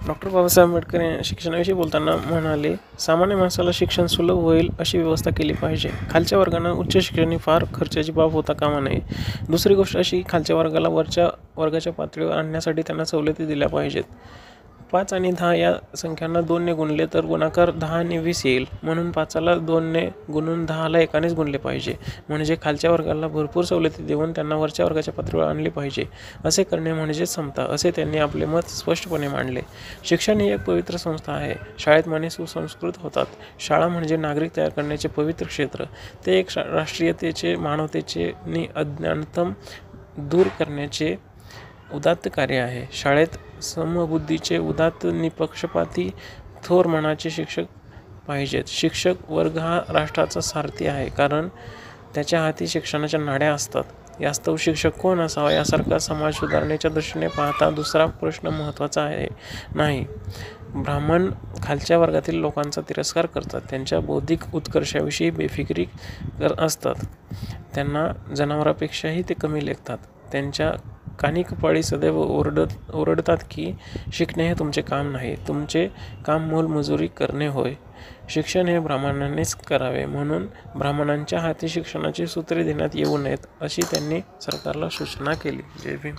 Doctor Babasaheb Ambedkar शिक्षणाविषयी बोलताना म्हणाले, सामान्य माणसाला शिक्षण सुलभ होईल अशी व्यवस्था केली पाहिजे. खालच्या वर्गांना उच्च शिक्षण ही फार खर्चाची बाब होता कामा नये. दुसरी गोष्ट अशी, खालच्या वर्गाला वरच्या वर्गाच्या पातळीवर आणण्यासाठी त्यांना सवलती दिल्या पाहिजेत. 5 आणि 10 या संख्यांना 2ने गुणले तर गुणाकार 10 आणि 20 येईल. म्हणून 5ला 2ने गुणून 10ला 1नेच गुणले पाहिजे. म्हणजे खालच्या वर्गाला भरपूर सवलती देऊन त्यांना वरच्या वर्गाच्या पातळीवर आणले पाहिजे. असे करणे म्हणजे समता, असे त्यांनी आपले मत स्पष्टपणे मांडले. शिक्षण ही एक पवित्र संस्था आहे. शाळेत माणसे सुसंस्कृत होतात. शाळा म्हणजे नागरिक तयार करण्याचे पवित्र क्षेत्र. ते एक राष्ट्रीयतेचे, मानवतेचे नि अज्ञानतम दूर करण्याचे उदात्त कार्य आहे. शाळेत समबुद्धीचे, उदात्त, निपक्षपाती, थोर मनाचे शिक्षक पाहिजेत. शिक्षक वर्ग हा राष्ट्राचा सारथी आहे, कारण त्याच्या हाती शिक्षणाच्या नाड्या असतात. यास्तव शिक्षक कोण असावा यासारखा समाज सुधारणेच्या दृष्टीने पाहता दुसरा प्रश्न महत्त्वाचा आहे नाही. ब्राह्मण खालच्या वर्गातील लोकांचा तिरस्कार करतात. त्यांच्या बौद्धिक उत्कर्षाविषयी बेफिकिरी असतात. त्यांना जनावरांपेक्षाही ते कमी लेखतात. त्यांच्या कानीकपाळी सदैव ओरडतात की शिकणे हे तुमचे काम नाही, तुमचे काम मोलमजुरी करणे होय. शिक्षण हे ब्राह्मणांनीच करावे, म्हणून ब्राह्मणांच्या हाती शिक्षणाची सूत्रे देण्यात येऊ नयेत, अशी त्यांनी सरकारला सूचना केली. जय भीम.